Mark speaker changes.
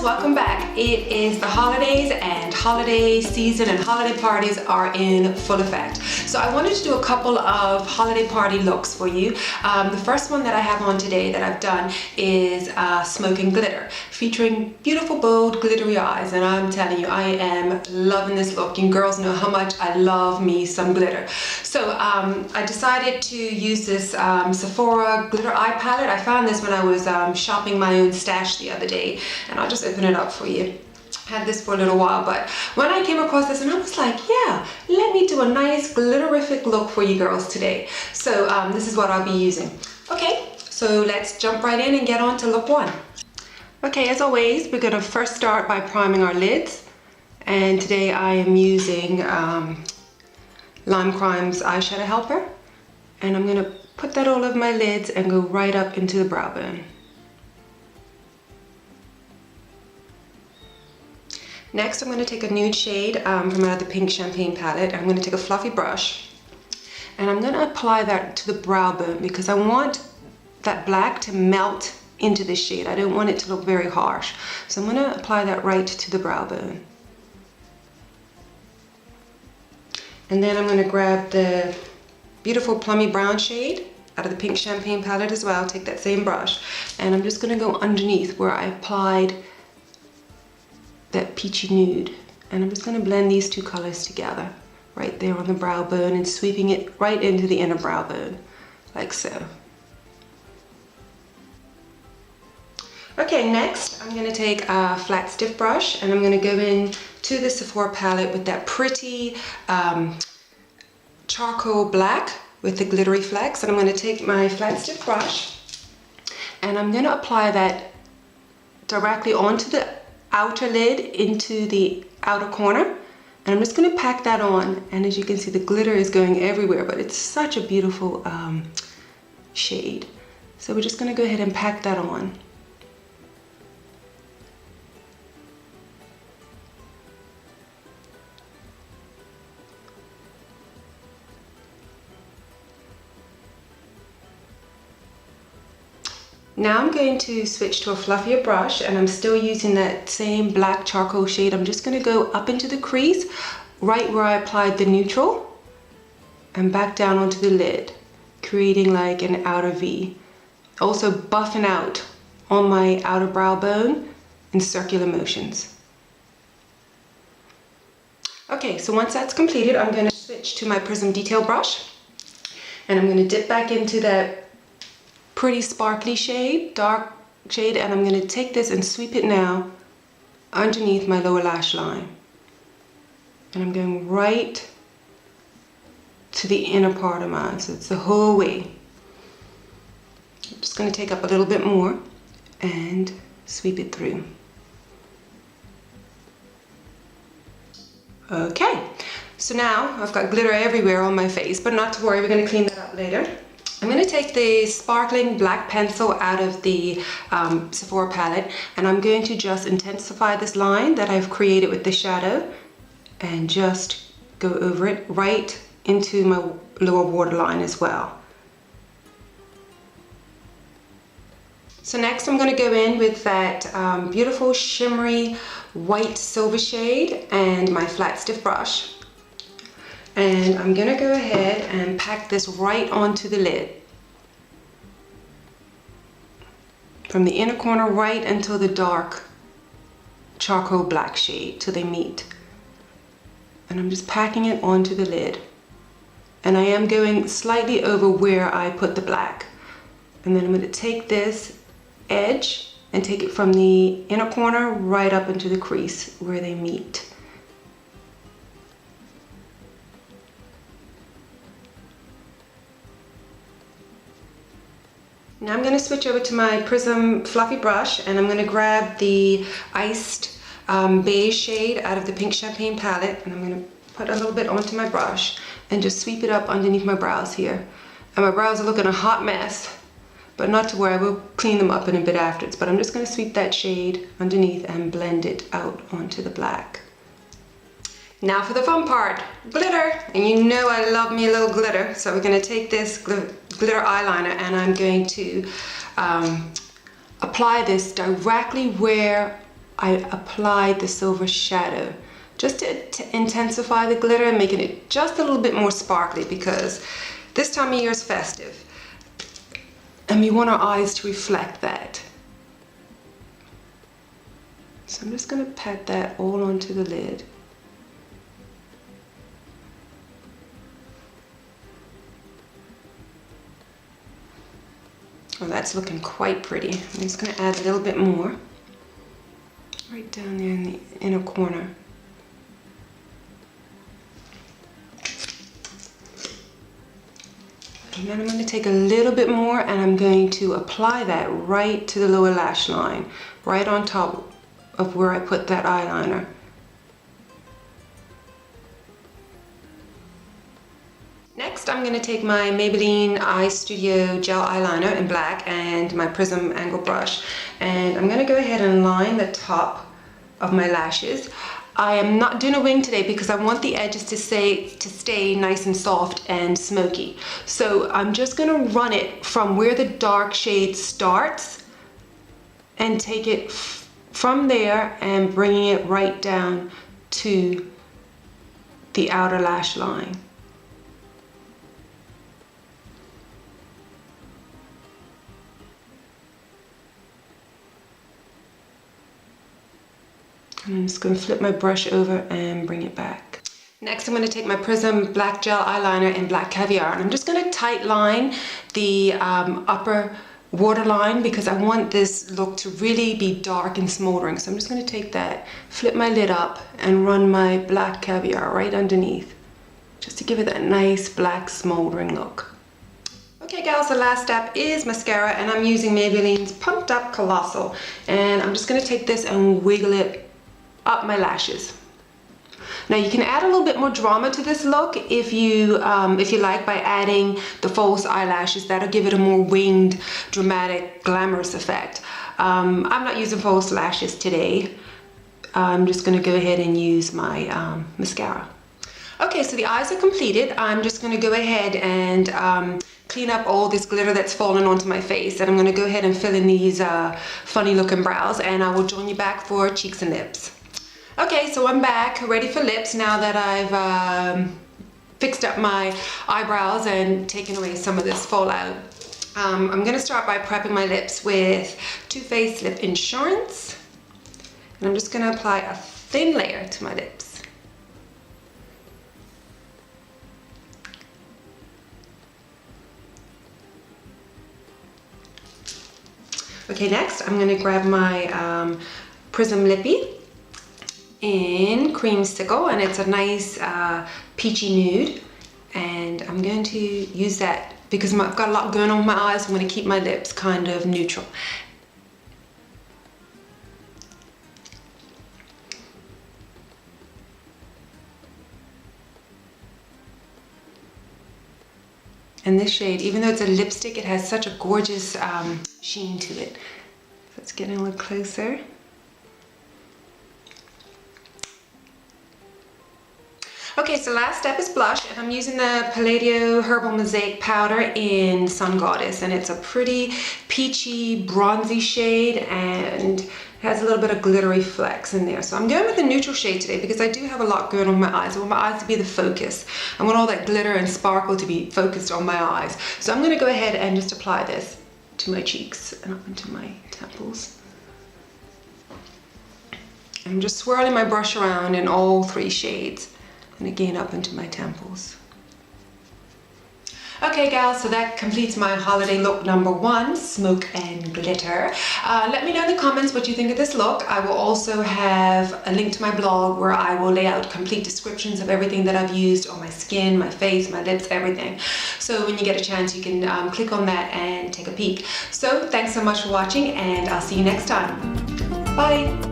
Speaker 1: welcome back. It is the holidays and holiday season and holiday parties are in full effect. So I wanted to do a couple of holiday party looks for you. The first one that I have on today that I've done is Smoking Glitter, featuring beautiful bold glittery eyes, and I'm telling you, I am loving this look. You girls know how much I love me some glitter. So I decided to use this Sephora glitter eye palette. I found this when I was shopping my own stash the other day, and I'll just open it up for you. Had this for a little while, but when I came across this, and I was like, yeah, let me do a nice glitterific look for you girls today. So this is what I'll be using. Okay, so let's jump right in and get on to look one. Okay, as always, we're gonna first start by priming our lids, and today I am using Lime Crime's eyeshadow helper, and I'm gonna put that all over my lids and go right up into the brow bone. Next, I'm going to take a nude shade from out of the pink champagne palette. I'm going to take a fluffy brush and I'm going to apply that to the brow bone because I want that black to melt into the shade. I don't want it to look very harsh. So I'm going to apply that right to the brow bone. And then I'm going to grab the beautiful plummy brown shade out of the pink champagne palette as well. Take that same brush and I'm just going to go underneath where I applied that peachy nude, and I'm just going to blend these two colors together right there on the brow bone and sweeping it right into the inner brow bone like so. Okay, next I'm going to take a flat stiff brush and I'm going to go in to the Sephora palette with that pretty charcoal black with the glittery flecks, and I'm going to take my flat stiff brush and I'm going to apply that directly onto the outer lid into the outer corner, and I'm just going to pack that on, and as you can see the glitter is going everywhere, but it's such a beautiful shade. So we're just going to go ahead and pack that on. Now I'm going to switch to a fluffier brush, and I'm still using that same black charcoal shade. I'm just going to go up into the crease right where I applied the neutral and back down onto the lid, creating like an outer V. Also buffing out on my outer brow bone in circular motions. Okay, so once that's completed, I'm going to switch to my Prism Detail brush, and I'm going to dip back into that pretty sparkly shade, dark shade, and I'm going to take this and sweep it now underneath my lower lash line. And I'm going right to the inner part of mine, so it's the whole way. I'm just going to take up a little bit more and sweep it through. Okay, so now I've got glitter everywhere on my face, but not to worry, we're going to clean that up later. I'm going to take the sparkling black pencil out of the Sephora palette, and I'm going to just intensify this line that I've created with the shadow and just go over it right into my lower waterline as well. So next I'm going to go in with that beautiful shimmery white silver shade and my flat stiff brush. And I'm going to go ahead and pack this right onto the lid. From the inner corner right until the dark charcoal black shade till they meet. And I'm just packing it onto the lid. And I am going slightly over where I put the black. And then I'm going to take this edge and take it from the inner corner right up into the crease where they meet. Now I'm going to switch over to my Prism fluffy brush, and I'm going to grab the iced beige shade out of the pink champagne palette, and I'm going to put a little bit onto my brush and just sweep it up underneath my brows here. And my brows are looking a hot mess, but not to worry, I will clean them up in a bit afterwards. But I'm just going to sweep that shade underneath and blend it out onto the black. Now for the fun part, glitter. And you know I love me a little glitter, so we're going to take this glitter eyeliner and I'm going to apply this directly where I applied the silver shadow just to intensify the glitter and making it just a little bit more sparkly, because this time of year is festive and we want our eyes to reflect that. So I'm just going to pat that all onto the lid. Oh, that's looking quite pretty. I'm just going to add a little bit more right down there in the inner corner. And then I'm going to take a little bit more and I'm going to apply that right to the lower lash line, right on top of where I put that eyeliner. Next, I'm going to take my Maybelline Eye Studio Gel Eyeliner in black and my Prism Angle Brush, and I'm going to go ahead and line the top of my lashes. I am not doing a wing today because I want the edges to stay nice and soft and smoky. So I'm just going to run it from where the dark shade starts and take it from there and bringing it right down to the outer lash line. And I'm just going to flip my brush over and bring it back. Next, I'm going to take my Prism Black Gel Eyeliner in Black Caviar, and I'm just going to tight line the upper waterline because I want this look to really be dark and smoldering. So I'm just going to take that, flip my lid up, and run my Black Caviar right underneath, just to give it that nice black smoldering look. Okay gals, the last step is mascara, and I'm using Maybelline's Pumped Up Colossal, and I'm just going to take this and wiggle it up my lashes. Now you can add a little bit more drama to this look if you like, by adding the false eyelashes. That'll give it a more winged, dramatic, glamorous effect. I'm not using false lashes today. I'm just going to go ahead and use my mascara. Okay, so the eyes are completed. I'm just going to go ahead and clean up all this glitter that's fallen onto my face, and I'm going to go ahead and fill in these funny looking brows, and I will join you back for cheeks and lips. Okay, so I'm back, ready for lips now that I've fixed up my eyebrows and taken away some of this fallout. I'm going to start by prepping my lips with Too Faced Lip Insurance, and I'm just going to apply a thin layer to my lips. Okay, next I'm going to grab my Prism Lippie in Creamsicle, and it's a nice peachy nude, and I'm going to use that because I've got a lot going on with my eyes. I'm going to keep my lips kind of neutral. And this shade, even though it's a lipstick, it has such a gorgeous sheen to it. Let's get in a little closer. Okay, so last step is blush, and I'm using the Palladio Herbal Mosaic Powder in Sun Goddess, and it's a pretty peachy, bronzy shade, and it has a little bit of glittery flecks in there. So I'm going with a neutral shade today because I do have a lot going on with my eyes. I want my eyes to be the focus. I want all that glitter and sparkle to be focused on my eyes. So I'm going to go ahead and just apply this to my cheeks and up into my temples. I'm just swirling my brush around in all three shades, and again up into my temples. Okay gals, so that completes my holiday look number 1, Smoke and Glitter. Let me know in the comments what you think of this look. I will also have a link to my blog where I will lay out complete descriptions of everything that I've used on my skin, my face, my lips, everything. So when you get a chance, you can click on that and take a peek. So thanks so much for watching, and I'll see you next time. Bye!